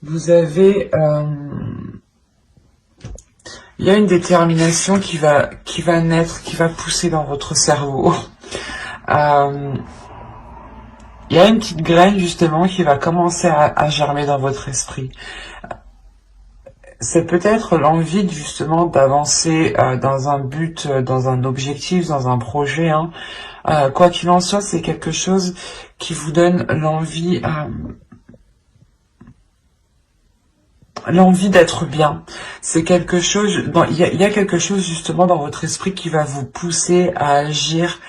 Vous avez... il y a une détermination qui va naître, qui va pousser dans votre cerveau. Il y a une petite graine justement qui va commencer à germer dans votre esprit. C'est peut-être l'envie justement d'avancer dans un but, dans un objectif, dans un projet. Hein. Quoi qu'il en soit, c'est quelque chose qui vous donne l'envie d'être bien. C'est quelque chose, il y a quelque chose justement dans votre esprit qui va vous pousser à agir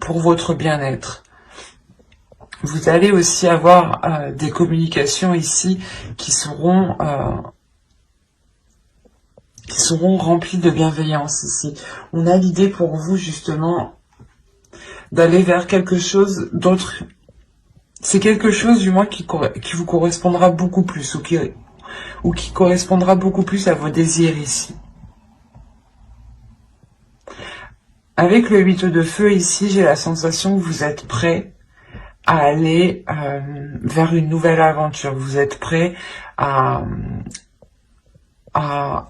pour votre bien-être. Vous allez aussi avoir des communications ici qui seront remplies de bienveillance ici. On a l'idée pour vous justement d'aller vers quelque chose d'autre. C'est quelque chose du moins qui vous correspondra beaucoup plus ou qui correspondra beaucoup plus à vos désirs ici. Avec le 8 de feu ici, j'ai la sensation que vous êtes prêt à aller vers une nouvelle aventure. Vous êtes prêt à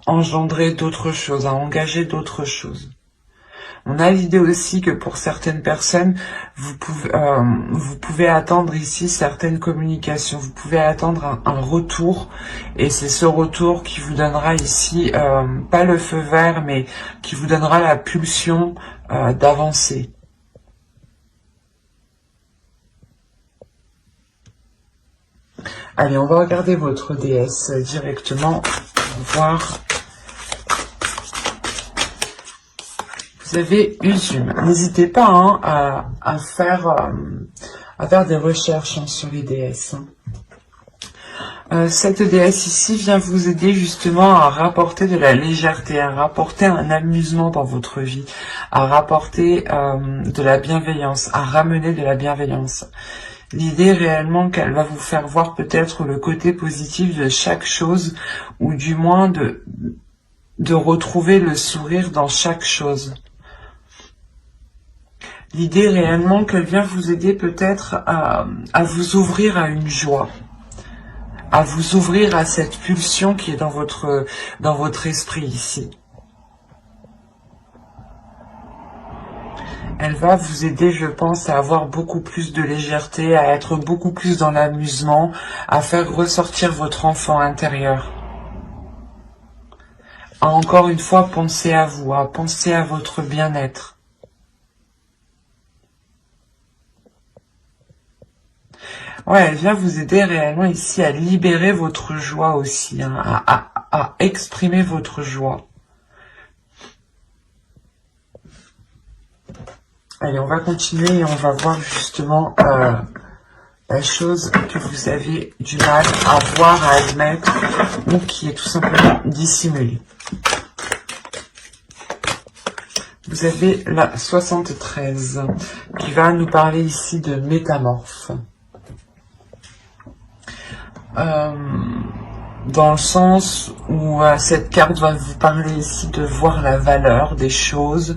engendrer d'autres choses, à engager d'autres choses. On a l'idée aussi que pour certaines personnes, vous pouvez attendre ici certaines communications, vous pouvez attendre un retour, et c'est ce retour qui vous donnera ici, pas le feu vert, mais qui vous donnera la pulsion d'avancer. Allez, on va regarder votre déesse directement pour voir. Vous avez Usume. N'hésitez pas hein, à faire des recherches hein, sur les déesses. Cette déesse ici vient vous aider justement à rapporter de la légèreté, à rapporter un amusement dans votre vie, à rapporter de la bienveillance, à ramener de la bienveillance. L'idée réellement qu'elle va vous faire voir peut-être le côté positif de chaque chose, ou du moins de retrouver le sourire dans chaque chose. L'idée réellement qu'elle vient vous aider peut-être à vous ouvrir à une joie, à vous ouvrir à cette pulsion qui est dans votre esprit ici. Elle va vous aider, je pense, à avoir beaucoup plus de légèreté, à être beaucoup plus dans l'amusement, à faire ressortir votre enfant intérieur. À encore une fois penser à vous, à penser à votre bien-être. Ouais, elle vient vous aider réellement ici à libérer votre joie aussi, hein, à exprimer votre joie. Allez, on va continuer et on va voir justement la chose que vous avez du mal à voir, à admettre, ou qui est tout simplement dissimulée. Vous avez la 73 qui va nous parler ici de métamorphe. Dans le sens où cette carte va vous parler ici de voir la valeur des choses,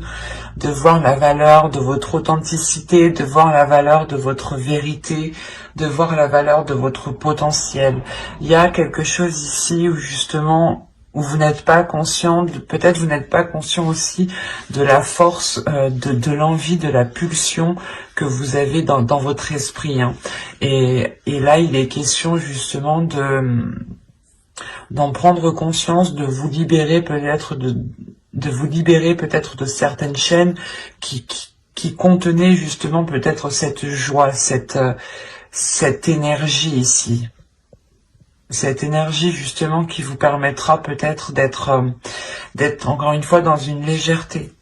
de voir la valeur de votre authenticité, de voir la valeur de votre vérité, de voir la valeur de votre potentiel. Il y a quelque chose ici où justement, où vous n'êtes pas conscient, peut-être vous n'êtes pas conscient aussi de la force, de l'envie, de la pulsion que vous avez dans votre esprit. Hein. Et là, il est question justement d'en prendre conscience, de vous libérer peut-être de vous libérer peut-être de certaines chaînes qui contenaient justement peut-être cette joie, cette énergie ici. Cette énergie justement qui vous permettra peut-être d'être encore une fois dans une légèreté,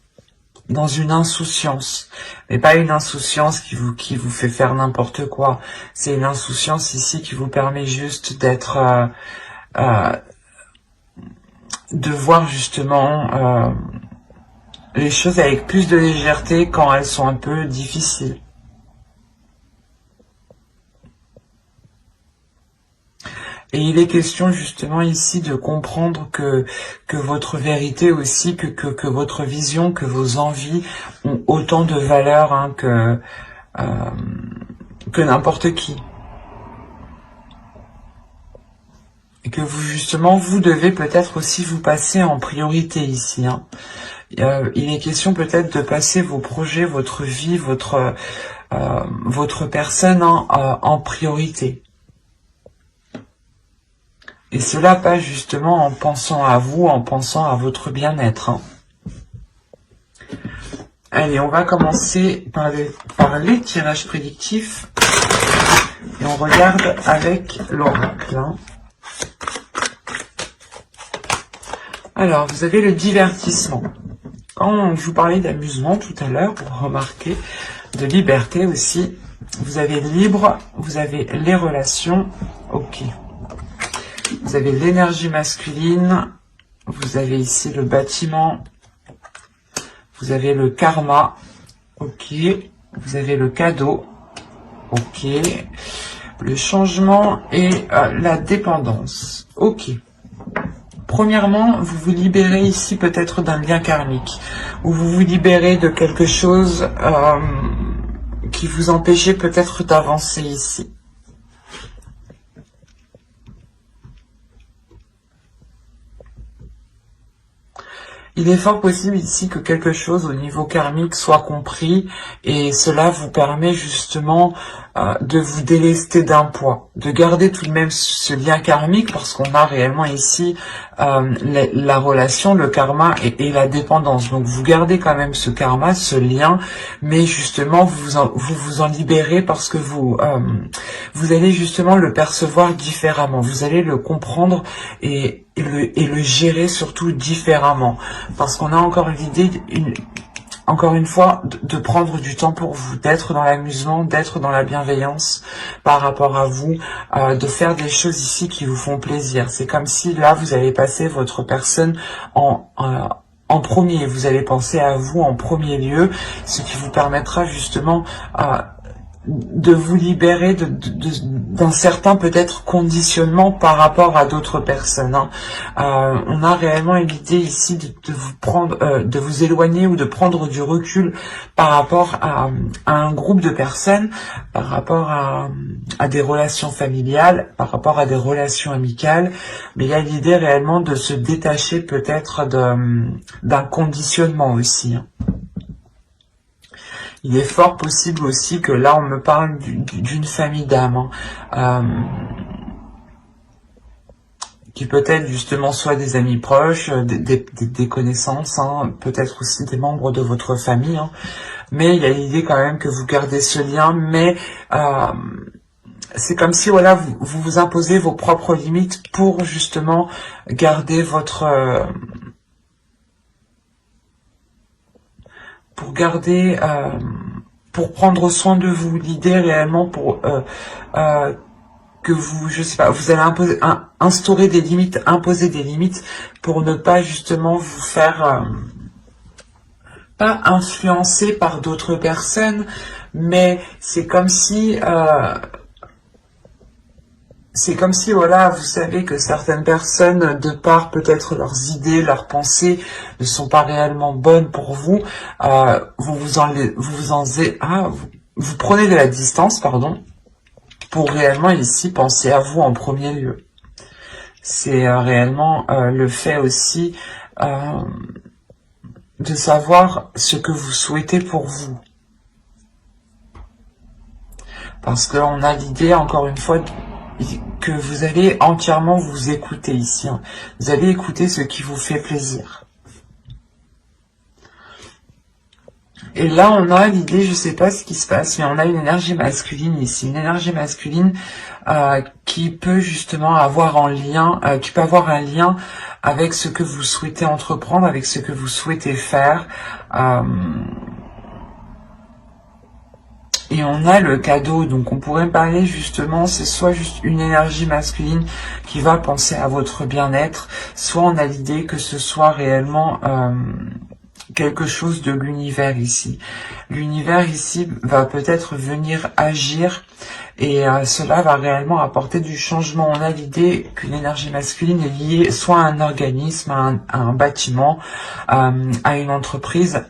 dans une insouciance, mais pas une insouciance qui vous fait faire n'importe quoi. C'est une insouciance ici qui vous permet juste d'être de voir justement les choses avec plus de légèreté quand elles sont un peu difficiles. Et il est question justement ici de comprendre que votre vérité aussi, que votre vision, que vos envies ont autant de valeur hein, que n'importe qui. que vous, justement, vous devez peut-être aussi vous passer en priorité ici, hein. Il est question peut-être de passer vos projets, votre vie, votre personne, hein, en priorité. Et cela passe justement en pensant à vous, en pensant à votre bien-être, hein. Allez, on va commencer par les tirages prédictifs. Et on regarde avec l'oracle, hein. Alors, vous avez le divertissement. Quand je vous parlais d'amusement tout à l'heure, vous remarquez, de liberté aussi, vous avez libre, vous avez les relations, ok. Vous avez l'énergie masculine, vous avez ici le bâtiment, vous avez le karma, ok. Vous avez le cadeau, ok. Le changement et la dépendance, ok. Premièrement, vous vous libérez ici peut-être d'un lien karmique, ou vous vous libérez de quelque chose qui vous empêchait peut-être d'avancer ici. Il est fort possible ici que quelque chose au niveau karmique soit compris et cela vous permet justement de vous délester d'un poids, de garder tout de même ce lien karmique parce qu'on a réellement ici la relation, le karma et la dépendance. Donc vous gardez quand même ce karma, ce lien, mais justement vous vous en libérez parce que vous allez justement le percevoir différemment, vous allez le comprendre et le gérer surtout différemment. Parce qu'on a encore l'idée, encore une fois, de prendre du temps pour vous, d'être dans l'amusement, d'être dans la bienveillance par rapport à vous, de faire des choses ici qui vous font plaisir. C'est comme si là, vous allez passer votre personne en premier. Vous allez penser à vous en premier lieu, ce qui vous permettra justement de vous libérer d'un certain peut-être conditionnement par rapport à d'autres personnes, hein. On a réellement l'idée ici de vous prendre, de vous éloigner ou de prendre du recul par rapport à un groupe de personnes, par rapport à des relations familiales, par rapport à des relations amicales, mais il y a l'idée réellement de se détacher peut-être d'un conditionnement aussi, hein. Il est fort possible aussi que là, on me parle d'une famille d'âmes, hein, qui peut-être justement soit des amis proches, des connaissances, hein, peut-être aussi des membres de votre famille, hein, mais il y a l'idée quand même que vous gardez ce lien, mais c'est comme si voilà vous imposez vos propres limites pour justement garder votre... pour prendre soin de vous, l'idée réellement pour que vous, je sais pas, vous allez instaurer des limites, imposer des limites pour ne pas justement vous faire pas influencer par d'autres personnes, mais c'est comme si voilà, vous savez que certaines personnes, de par peut-être leurs idées, leurs pensées, ne sont pas réellement bonnes pour vous. Vous prenez de la distance, pardon, pour réellement ici penser à vous en premier lieu. C'est réellement le fait aussi de savoir ce que vous souhaitez pour vous. Parce qu'on a l'idée, encore une fois, que vous allez entièrement vous écouter ici, hein. Vous allez écouter ce qui vous fait plaisir. Et là, on a l'idée, je sais pas ce qui se passe, mais on a une énergie masculine ici, une énergie masculine qui peut justement avoir un lien avec ce que vous souhaitez entreprendre, avec ce que vous souhaitez faire. Et on a le cadeau, donc on pourrait parler justement, c'est soit juste une énergie masculine qui va penser à votre bien-être, soit on a l'idée que ce soit réellement quelque chose de l'univers ici. L'univers ici va peut-être venir agir et cela va réellement apporter du changement. On a l'idée qu'une énergie masculine est liée soit à un organisme, à un bâtiment, à une entreprise,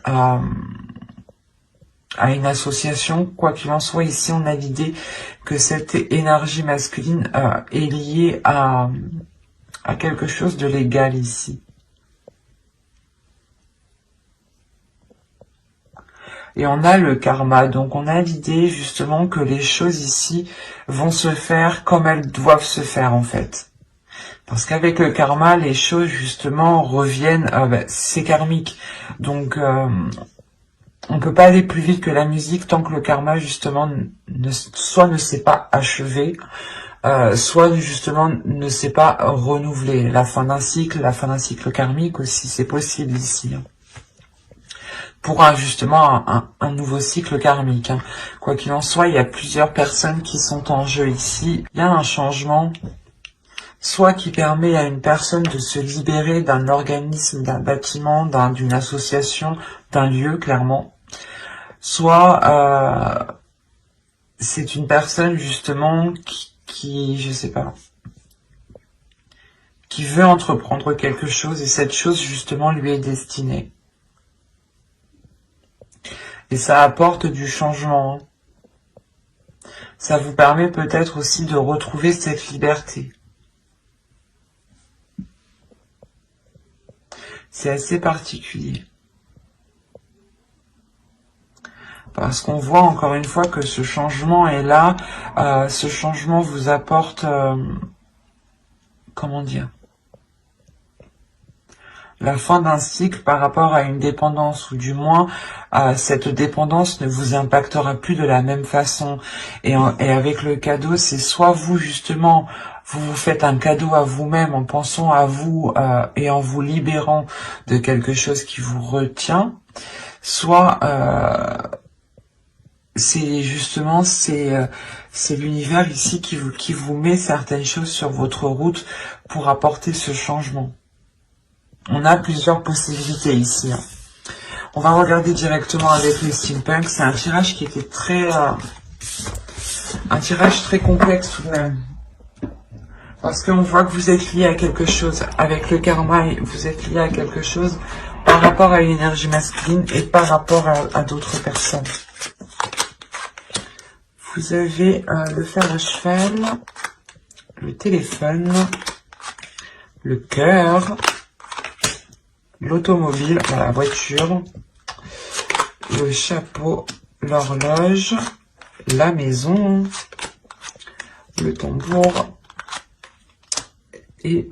à une association, quoi qu'il en soit. Ici, on a l'idée que cette énergie masculine est liée à à quelque chose de légal ici. Et on a le karma, donc on a l'idée justement que les choses ici vont se faire comme elles doivent se faire en fait. Parce qu'avec le karma, les choses justement reviennent, c'est karmique. Donc on peut pas aller plus vite que la musique tant que le karma justement soit ne s'est pas achevé, soit justement ne s'est pas renouvelé. La fin d'un cycle karmique aussi, c'est possible ici. Pour justement un nouveau cycle karmique. Quoi qu'il en soit, il y a plusieurs personnes qui sont en jeu ici. Il y a un changement, soit qui permet à une personne de se libérer d'un organisme, d'un bâtiment, d'une association, d'un lieu, clairement. Soit c'est une personne justement qui, je sais pas, qui veut entreprendre quelque chose et cette chose justement lui est destinée. Et ça apporte du changement. Ça vous permet peut-être aussi de retrouver cette liberté. C'est assez particulier. Parce qu'on voit encore une fois que ce changement est là. Ce changement vous apporte... comment dire ? La fin d'un cycle par rapport à une dépendance, ou du moins cette dépendance ne vous impactera plus de la même façon. Et avec le cadeau, c'est soit vous justement, vous vous faites un cadeau à vous-même en pensant à vous et en vous libérant de quelque chose qui vous retient, soit c'est justement c'est l'univers ici qui vous met certaines choses sur votre route pour apporter ce changement. On a plusieurs possibilités ici. On va regarder directement avec les steampunk. C'est un tirage qui était un tirage très complexe tout de même. Parce qu'on voit que vous êtes lié à quelque chose. Avec le karma, vous êtes lié à quelque chose par rapport à une énergie masculine et par rapport à d'autres personnes. Vous avez le fer à cheval, le téléphone, le cœur, l'automobile, la voiture, le chapeau, l'horloge, la maison, le tambour et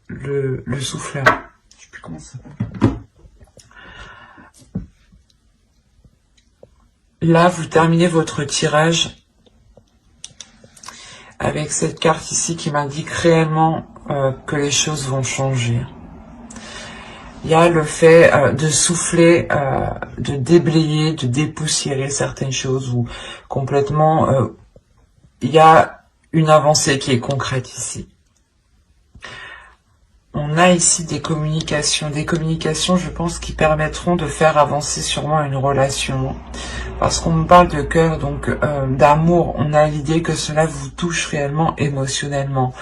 le souffleur. Je sais plus comment ça s'appelle. Là, vous terminez votre tirage avec cette carte ici qui m'indique réellement que les choses vont changer. Il y a le fait de souffler, de déblayer, de dépoussiérer certaines choses ou complètement... il y a une avancée qui est concrète ici. On a ici des communications, je pense, qui permettront de faire avancer sûrement une relation. Parce qu'on me parle de cœur, donc d'amour, on a l'idée que cela vous touche réellement émotionnellement.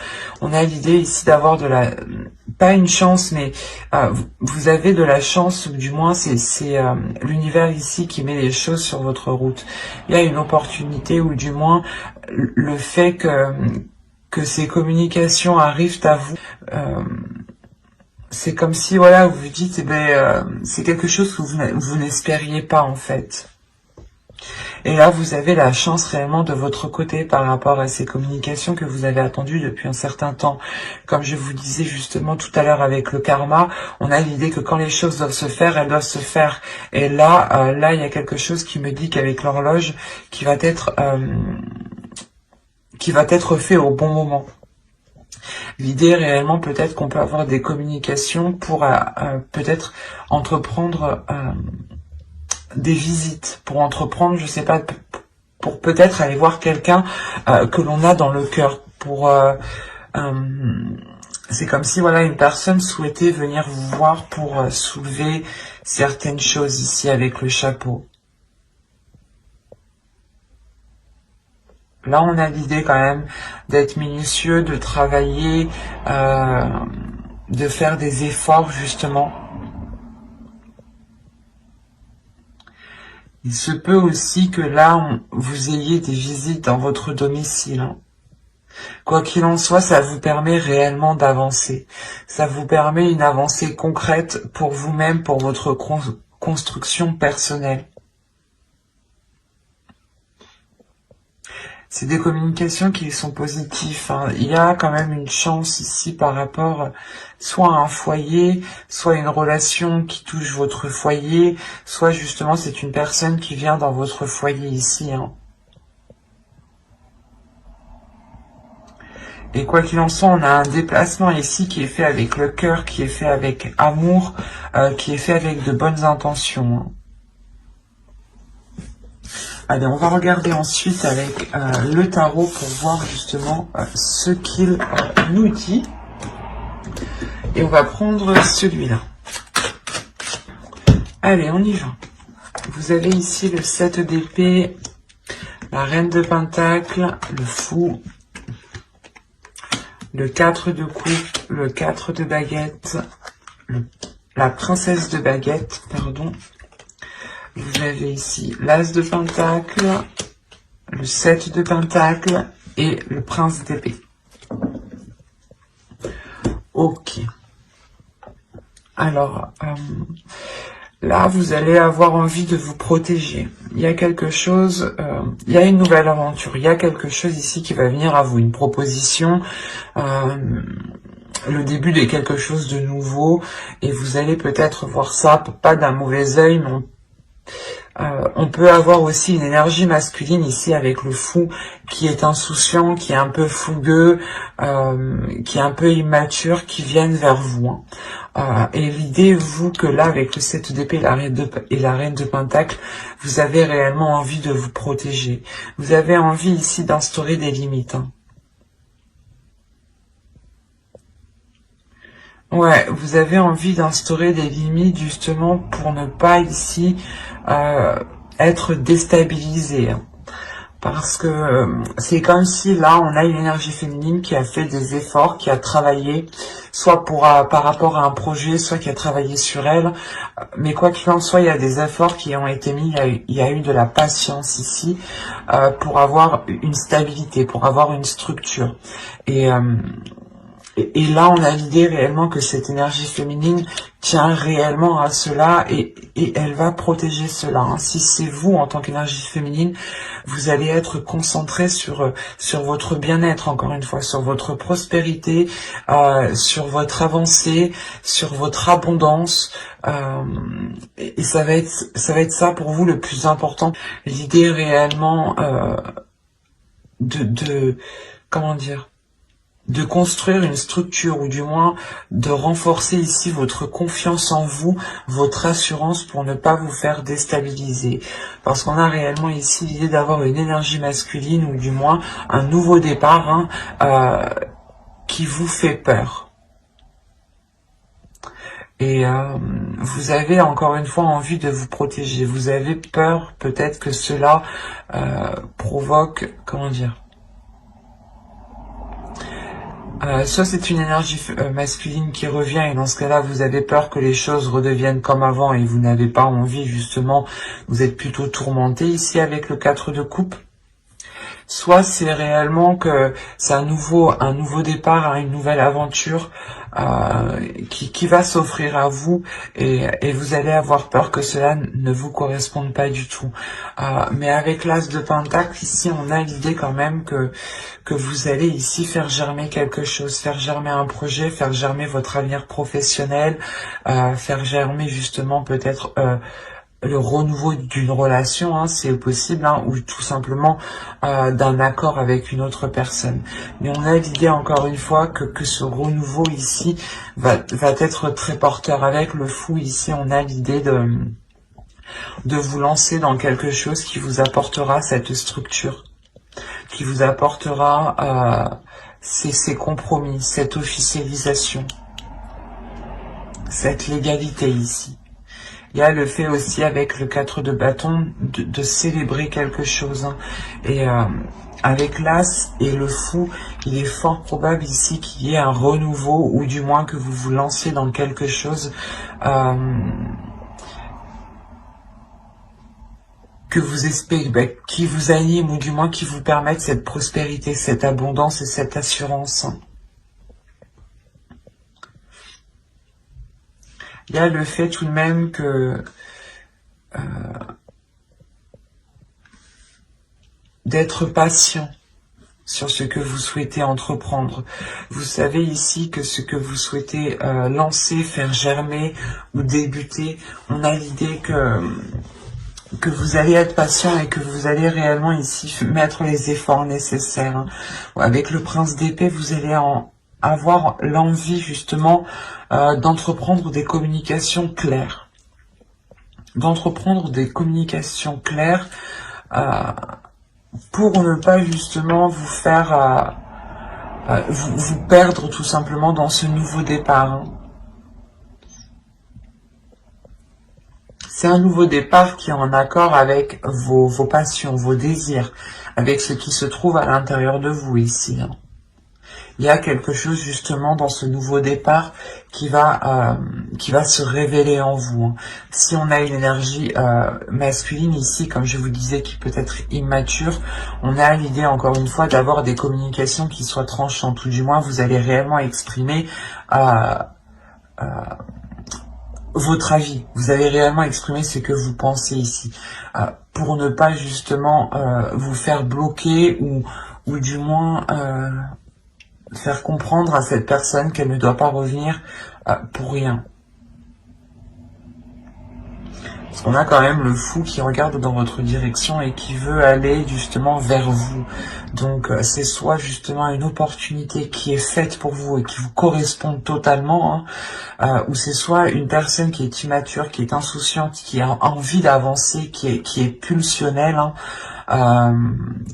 On a l'idée ici d'avoir pas une chance, mais vous avez de la chance, ou du moins c'est l'univers ici qui met les choses sur votre route. Il y a une opportunité, ou du moins le fait que ces communications arrivent à vous. C'est comme si, voilà, vous vous dites, c'est quelque chose que vous n'espériez pas, en fait. Et là, vous avez la chance réellement de votre côté par rapport à ces communications que vous avez attendues depuis un certain temps. Comme je vous disais justement tout à l'heure avec le karma, on a l'idée que quand les choses doivent se faire, elles doivent se faire. Et là, il y a quelque chose qui me dit qu'avec l'horloge, qui va être fait au bon moment. L'idée réellement, peut-être qu'on peut avoir des communications pour peut-être entreprendre des visites, pour entreprendre, je sais pas, pour peut-être aller voir quelqu'un que l'on a dans le cœur. C'est comme si, voilà, une personne souhaitait venir vous voir pour soulever certaines choses ici avec le chapeau. Là, on a l'idée quand même d'être minutieux, de travailler, de faire des efforts, justement. Il se peut aussi que là, vous ayez des visites dans votre domicile. Quoi qu'il en soit, ça vous permet réellement d'avancer. Ça vous permet une avancée concrète pour vous-même, pour votre construction personnelle. C'est des communications qui sont positives. Hein. Il y a quand même une chance ici par rapport soit à un foyer, soit une relation qui touche votre foyer, soit justement c'est une personne qui vient dans votre foyer ici. Hein. Et quoi qu'il en soit, on a un déplacement ici qui est fait avec le cœur, qui est fait avec amour, qui est fait avec de bonnes intentions. Hein. Allez, on va regarder ensuite avec le tarot pour voir justement ce qu'il nous dit. Et on va prendre celui-là. Allez, on y va. Vous avez ici le 7 d'épée, la reine de pentacle, le fou, le 4 de coupe, le 4 de baguette, la princesse de baguette, pardon. Vous avez ici l'as de pentacle, le 7 de pentacle et le prince d'épée. Ok. Alors, là, vous allez avoir envie de vous protéger. Il y a quelque chose, il y a une nouvelle aventure. Il y a quelque chose ici qui va venir à vous, une proposition, le début de quelque chose de nouveau. Et vous allez peut-être voir ça, pas d'un mauvais œil, mais on peut avoir aussi une énergie masculine ici avec le fou qui est insouciant, qui est un peu fougueux, qui est un peu immature, qui viennent vers vous. Hein. Et l'idée, vous, que là, avec le 7 d'épée et la reine de pentacle, vous avez réellement envie de vous protéger. Vous avez envie ici d'instaurer des limites. Hein. Ouais, vous avez envie d'instaurer des limites justement pour ne pas ici être déstabilisé. Hein. Parce que c'est comme si là, on a une énergie féminine qui a fait des efforts, qui a travaillé, soit par rapport à un projet, soit qui a travaillé sur elle. Mais quoi qu'il en soit, il y a des efforts qui ont été mis, il y a eu de la patience ici pour avoir une stabilité, pour avoir une structure. Et là, on a l'idée réellement que cette énergie féminine tient réellement à cela et elle va protéger cela. Hein. Si c'est vous, en tant qu'énergie féminine, vous allez être concentré sur votre bien-être, encore une fois, sur votre prospérité, sur votre avancée, sur votre abondance. Et ça va être ça pour vous le plus important. L'idée réellement comment dire, de construire une structure ou du moins de renforcer ici votre confiance en vous, votre assurance pour ne pas vous faire déstabiliser. Parce qu'on a réellement ici l'idée d'avoir une énergie masculine ou du moins un nouveau départ qui vous fait peur. Et vous avez encore une fois envie de vous protéger. Vous avez peur peut-être que cela provoque, comment dire, soit c'est une énergie masculine qui revient et dans ce cas-là, vous avez peur que les choses redeviennent comme avant et vous n'avez pas envie, justement, vous êtes plutôt tourmenté ici avec le 4 de coupe. Soit c'est réellement que c'est un nouveau départ, une nouvelle aventure qui va s'offrir à vous et vous allez avoir peur que cela ne vous corresponde pas du tout. Mais avec l'as de pentacle, ici, on a l'idée quand même que vous allez ici faire germer quelque chose, faire germer un projet, faire germer votre avenir professionnel, faire germer justement peut-être le renouveau d'une relation, hein, c'est possible, hein, ou tout simplement d'un accord avec une autre personne. Mais on a l'idée encore une fois que ce renouveau ici va être très porteur. Avec le fou ici, on a l'idée de vous lancer dans quelque chose qui vous apportera cette structure, qui vous apportera ces compromis, cette officialisation, cette légalité ici. Il y a le fait aussi avec le 4 de bâton de célébrer quelque chose. Hein. Et avec l'as et le fou, il est fort probable ici qu'il y ait un renouveau ou du moins que vous vous lancez dans quelque chose que vous espérez, qui vous animent ou du moins qui vous permettent cette prospérité, cette abondance et cette assurance. Il y a le fait tout de même que d'être patient sur ce que vous souhaitez entreprendre. Vous savez ici que ce que vous souhaitez lancer, faire germer ou débuter, on a l'idée que vous allez être patient et que vous allez réellement ici mettre les efforts nécessaires. Hein. Avec le prince d'épée, vous allez avoir l'envie justement d'entreprendre des communications claires. D'entreprendre des communications claires pour ne pas justement vous faire vous perdre tout simplement dans ce nouveau départ. Hein. C'est un nouveau départ qui est en accord avec vos passions, vos désirs, avec ce qui se trouve à l'intérieur de vous ici. Hein. Il y a quelque chose justement dans ce nouveau départ qui va se révéler en vous. Hein. Si on a une énergie masculine ici, comme je vous disais, qui peut être immature, on a l'idée encore une fois d'avoir des communications qui soient tranchantes, ou du moins vous allez réellement exprimer votre avis. Vous allez réellement exprimer ce que vous pensez ici, pour ne pas justement vous faire bloquer ou du moins faire comprendre à cette personne qu'elle ne doit pas revenir pour rien. Parce qu'on a quand même le fou qui regarde dans votre direction et qui veut aller justement vers vous. Donc c'est soit justement une opportunité qui est faite pour vous et qui vous correspond totalement, hein, ou c'est soit une personne qui est immature, qui est insouciante, qui a envie d'avancer, qui est pulsionnelle, hein,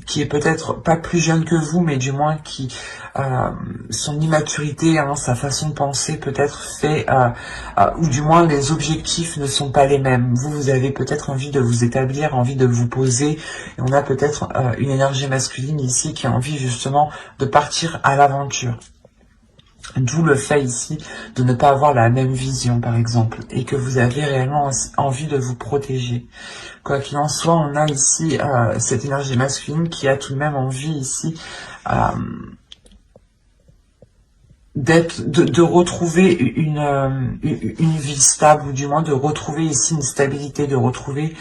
qui est peut-être pas plus jeune que vous, mais du moins qui son immaturité, hein, sa façon de penser peut-être fait, ou du moins les objectifs ne sont pas les mêmes. Vous avez peut-être envie de vous établir, envie de vous poser, et on a peut-être une énergie masculine ici qui a envie justement de partir à l'aventure. D'où le fait ici de ne pas avoir la même vision, par exemple, et que vous avez réellement envie de vous protéger. Quoi qu'il en soit, on a ici cette énergie masculine qui a tout de même envie ici de retrouver une vie stable, ou du moins de retrouver ici une stabilité, de retrouver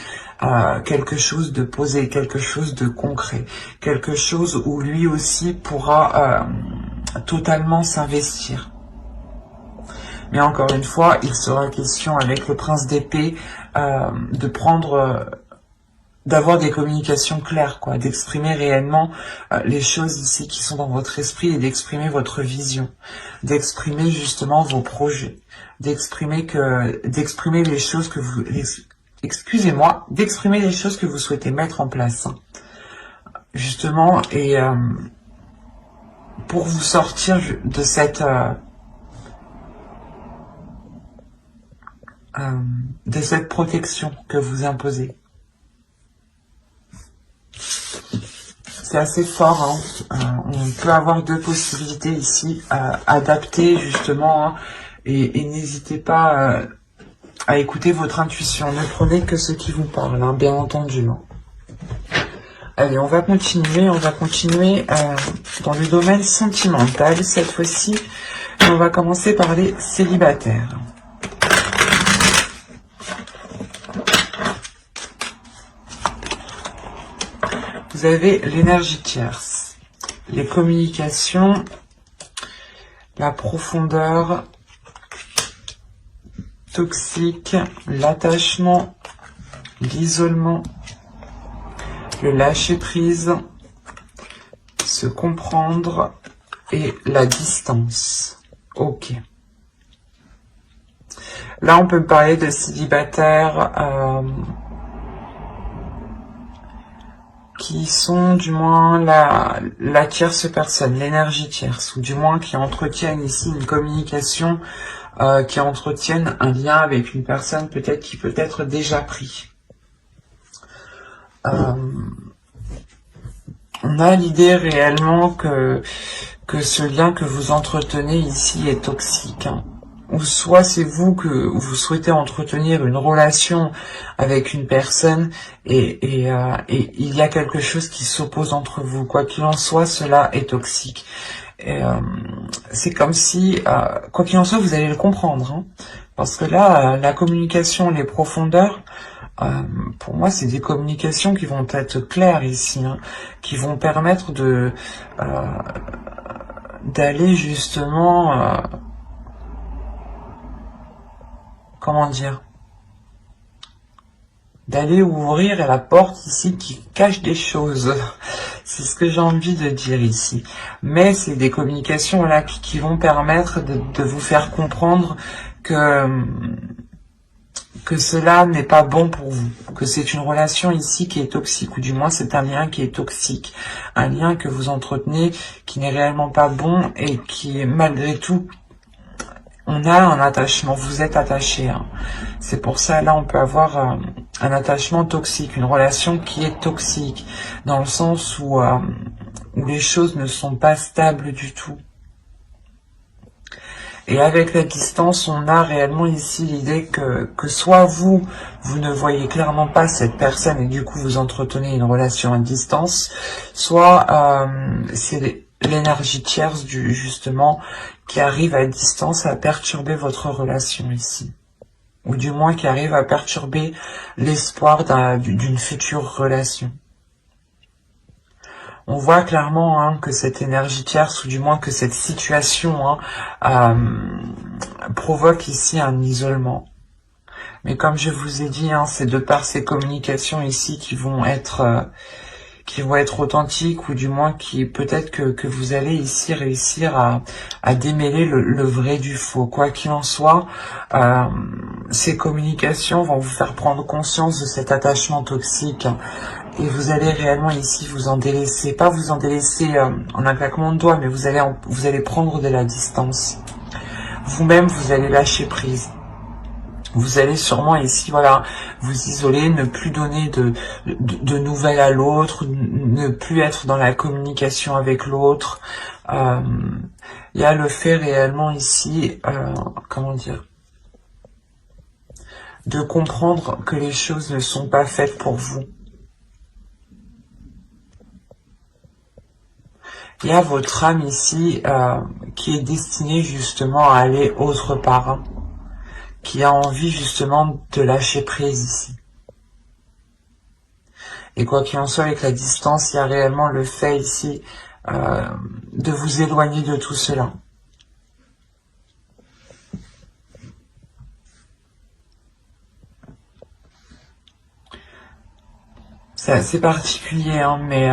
quelque chose de posé, quelque chose de concret, quelque chose où lui aussi pourra totalement s'investir. Mais encore une fois, il sera question avec le prince d'épée de prendre, d'avoir des communications claires, quoi, d'exprimer réellement les choses ici qui sont dans votre esprit et d'exprimer votre vision, d'exprimer justement vos projets, d'exprimer les choses que vous, excusez-moi, d'exprimer les choses que vous souhaitez mettre en place, hein, justement, et pour vous sortir de cette protection que vous imposez. C'est assez fort, hein. On peut avoir deux possibilités ici, adapter justement, hein, et n'hésitez pas à écouter votre intuition. Ne prenez que ce qui vous parle, hein, bien entendu. Hein. Allez, on va continuer dans le domaine sentimental cette fois-ci. On va commencer par les célibataires. Vous avez l'énergie tierce, les communications, la profondeur, toxique, l'attachement, l'isolement, le lâcher-prise, se comprendre et la distance. Ok. Là, on peut parler de célibataires qui sont du moins la tierce personne, l'énergie tierce, ou du moins qui entretiennent ici une communication, qui entretiennent un lien avec une personne peut-être qui peut être déjà pris. On a l'idée réellement que ce lien que vous entretenez ici est toxique, hein. ou soit c'est vous que vous souhaitez entretenir une relation avec une personne et il y a quelque chose qui s'oppose entre vous. Quoi qu'il en soit, cela est toxique. C'est comme si, quoi qu'il en soit, vous allez le comprendre, hein, parce que là, la communication, les profondeurs, pour moi, c'est des communications qui vont être claires ici, hein, qui vont permettre de d'aller justement, comment dire, d'aller ouvrir la porte ici qui cache des choses. C'est ce que j'ai envie de dire ici. Mais c'est des communications là qui vont permettre de vous faire comprendre que cela n'est pas bon pour vous, que c'est une relation ici qui est toxique, ou du moins c'est un lien qui est toxique, un lien que vous entretenez qui n'est réellement pas bon et qui, malgré tout, on a un attachement, vous êtes attaché. Hein. C'est pour ça, là, on peut avoir un attachement toxique, une relation qui est toxique, dans le sens où les choses ne sont pas stables du tout. Et avec la distance, on a réellement ici l'idée que soit vous ne voyez clairement pas cette personne et du coup vous entretenez une relation à distance, soit c'est l'énergie tierce justement qui arrive à distance à perturber votre relation ici. Ou du moins qui arrive à perturber l'espoir d'une future relation. On voit clairement hein, que cette énergie tierce, ou du moins que cette situation provoque ici un isolement. Mais comme je vous ai dit, hein, c'est de par ces communications ici qui vont être authentiques, ou du moins qui peut-être que vous allez ici réussir à démêler le vrai du faux. Quoi qu'il en soit, ces communications vont vous faire prendre conscience de cet attachement toxique. Et vous allez réellement ici vous en délaisser, pas vous en délaisser en un claquement de doigts, mais vous allez prendre de la distance. Vous-même, vous allez lâcher prise. Vous allez sûrement ici, voilà, vous isoler, ne plus donner de nouvelles à l'autre, ne plus être dans la communication avec l'autre. Il y a le fait réellement ici, comment dire, de comprendre que les choses ne sont pas faites pour vous. Il y a votre âme ici qui est destinée justement à aller autre part, hein, qui a envie justement de lâcher prise ici. Et quoi qu'il en soit, avec la distance, il y a réellement le fait ici de vous éloigner de tout cela. C'est assez particulier, hein, mais...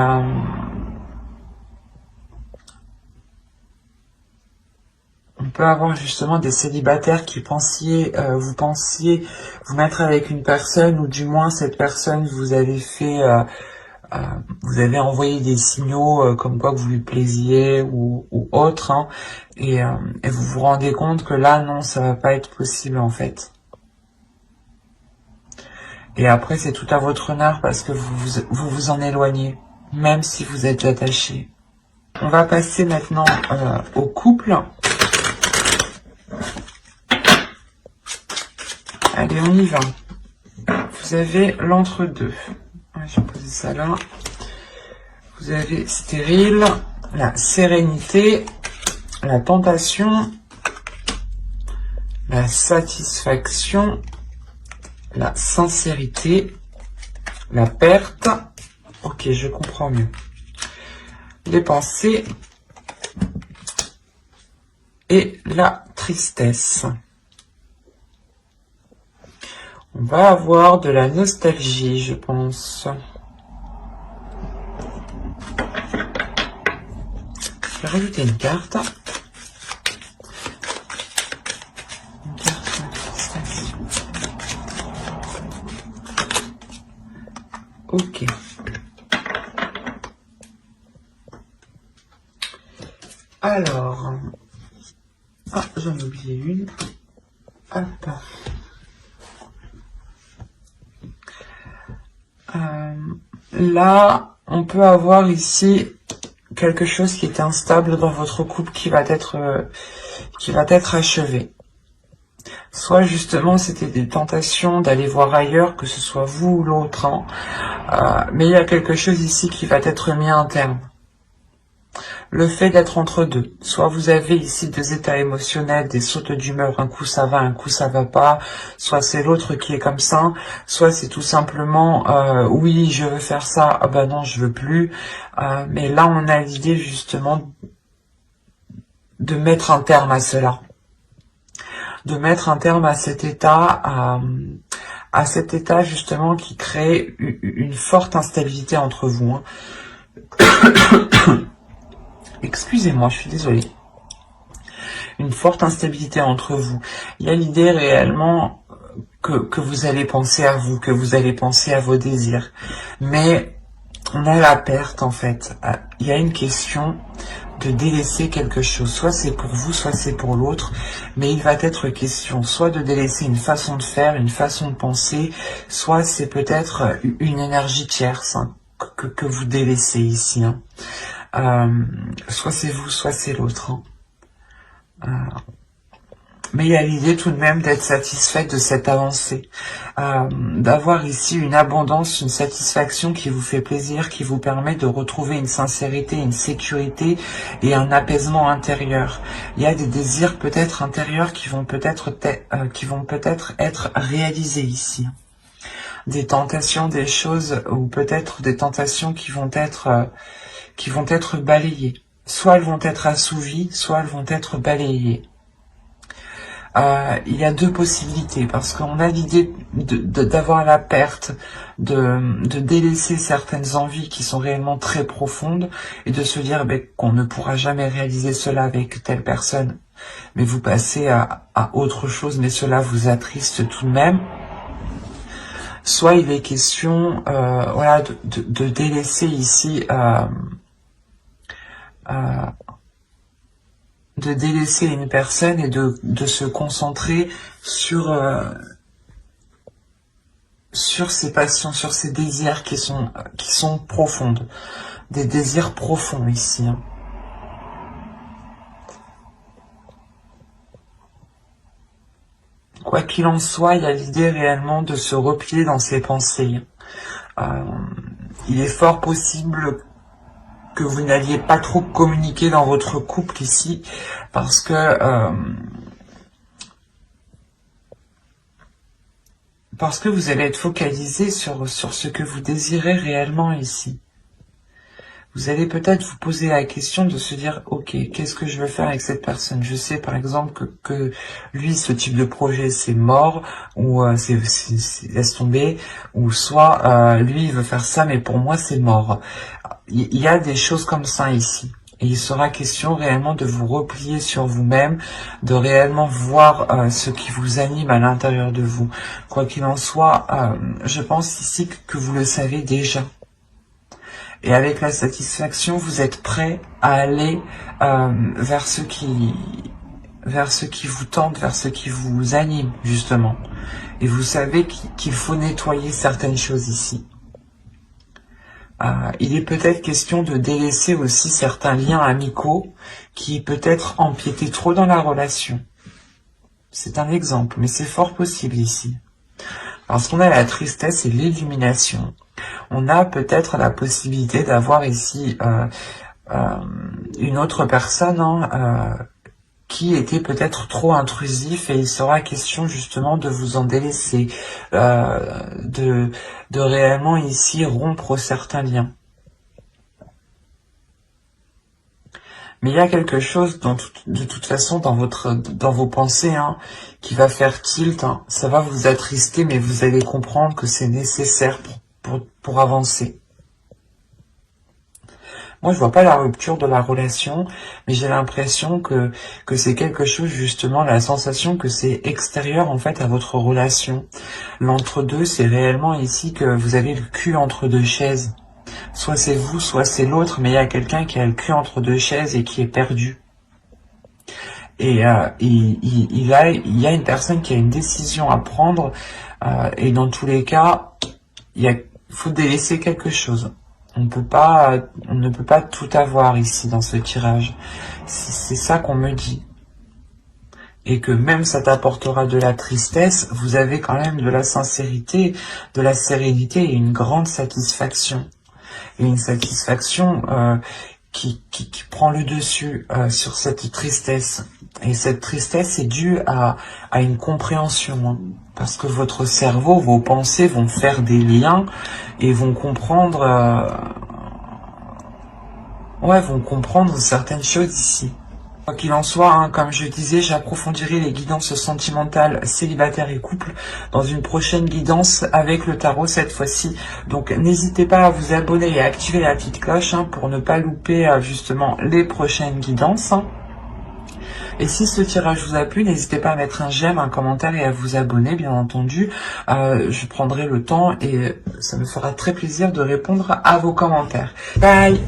on peut avoir justement des célibataires qui vous pensiez vous mettre avec une personne, ou du moins cette personne vous avez fait, vous avez envoyé des signaux comme quoi que vous lui plaisiez ou autre, hein, et vous vous rendez compte que là non, ça va pas être possible en fait. Et après c'est tout à votre honneur parce que vous en éloignez, même si vous êtes attaché. On va passer maintenant au couple. Allez, on y va. Vous avez l'entre-deux. Je vais poser ça là. Vous avez stérile, la sérénité, la tentation, la satisfaction, la sincérité, la perte. Ok, je comprends mieux. Les pensées et la tristesse. On va avoir de la nostalgie, je pense. Je vais rajouter une carte. Une carte de tristesse. Ok. Alors. Ah, j'en ai oublié une. Hop. Là, on peut avoir ici quelque chose qui est instable dans votre couple qui va être achevé. Soit justement c'était des tentations d'aller voir ailleurs, que ce soit vous ou l'autre, hein. Mais il y a quelque chose ici qui va être mis à un terme. Le fait d'être entre deux. Soit vous avez ici deux états émotionnels, des sautes d'humeur, un coup ça va, un coup ça va pas. Soit c'est l'autre qui est comme ça. Soit c'est tout simplement, oui, je veux faire ça, ah ben non, je veux plus. Mais là, on a l'idée justement de mettre un terme à cela. De mettre un terme à cet état justement qui crée une forte instabilité entre vous, hein. Excusez-moi, je suis désolée. Une forte instabilité entre vous. Il y a l'idée réellement que vous allez penser à vous, que vous allez penser à vos désirs. Mais on a la perte en fait. Il y a une question de délaisser quelque chose. Soit c'est pour vous, soit c'est pour l'autre. Mais il va être question soit de délaisser une façon de faire, une façon de penser, soit c'est peut-être une énergie tierce, hein, que vous délaissez ici, hein. Soit c'est vous, soit c'est l'autre, hein. Mais il y a l'idée tout de même d'être satisfaite de cette avancée, d'avoir ici une abondance, une satisfaction qui vous fait plaisir, qui vous permet de retrouver une sincérité, une sécurité et un apaisement intérieur. Il y a des désirs peut-être intérieurs qui vont peut-être être réalisés ici. Des tentations, des choses, ou peut-être des tentations qui vont être balayées. Soit elles vont être assouvies, soit elles vont être balayées. Il y a deux possibilités, parce qu'on a l'idée d'avoir la perte, de délaisser certaines envies qui sont réellement très profondes, et de se dire qu'on ne pourra jamais réaliser cela avec telle personne, mais vous passez à autre chose, mais cela vous attriste tout de même. Soit il est question voilà, de délaisser ici de délaisser une personne et de se concentrer sur ses passions, sur ses désirs qui sont profondes, des désirs profonds ici, hein. Quoi qu'il en soit, il y a l'idée réellement de se replier dans ses pensées. Il est fort possible que vous n'alliez pas trop communiquer dans votre couple ici, parce que vous allez être focalisé sur ce que vous désirez réellement ici. Vous allez peut-être vous poser la question de se dire, ok, qu'est-ce que je veux faire avec cette personne? Je sais par exemple que lui, ce type de projet, c'est mort, ou laisse tomber, ou soit lui, il veut faire ça, mais pour moi, c'est mort. Il y a des choses comme ça ici. Et il sera question réellement de vous replier sur vous-même, de réellement voir ce qui vous anime à l'intérieur de vous. Quoi qu'il en soit, je pense ici que vous le savez déjà. Et avec la satisfaction, vous êtes prêt à aller vers ce qui vous tente, vers ce qui vous anime, justement. Et vous savez qu'il faut nettoyer certaines choses ici. Il est peut-être question de délaisser aussi certains liens amicaux qui peut-être empiétaient trop dans la relation. C'est un exemple, mais c'est fort possible ici. Parce qu'on a la tristesse et l'illumination. On a peut-être la possibilité d'avoir ici une autre personne qui était peut-être trop intrusif, et il sera question justement de vous en délaisser, de réellement ici rompre certains liens. Mais il y a quelque chose de toute façon dans vos pensées qui va faire tilt, ça va vous attrister, mais vous allez comprendre que c'est nécessaire pour avancer. Moi, je vois pas la rupture de la relation, mais j'ai l'impression que c'est quelque chose, justement, la sensation que c'est extérieur, en fait, à votre relation. L'entre-deux, c'est réellement ici que vous avez le cul entre deux chaises. Soit c'est vous, soit c'est l'autre, mais il y a quelqu'un qui a le cul entre deux chaises et qui est perdu. Et il y a une personne qui a une décision à prendre, et dans tous les cas, il faut délaisser quelque chose. On ne peut pas tout avoir ici dans ce tirage. C'est ça qu'on me dit. et que même ça t'apportera de la tristesse, vous avez quand même de la sincérité, de la sérénité et une grande satisfaction. Et une satisfaction qui prend le dessus sur cette tristesse. Et cette tristesse est due à une compréhension, hein, parce que votre cerveau, vos pensées vont faire des liens et vont comprendre, vont comprendre certaines choses ici. Quoi qu'il en soit, hein, comme je disais, j'approfondirai les guidances sentimentales célibataires et couples dans une prochaine guidance avec le tarot cette fois-ci. Donc n'hésitez pas à vous abonner et à activer la petite cloche, hein, pour ne pas louper justement les prochaines guidances, hein. Et si ce tirage vous a plu, n'hésitez pas à mettre un j'aime, un commentaire et à vous abonner, bien entendu. Je prendrai le temps et ça me fera très plaisir de répondre à vos commentaires. Bye!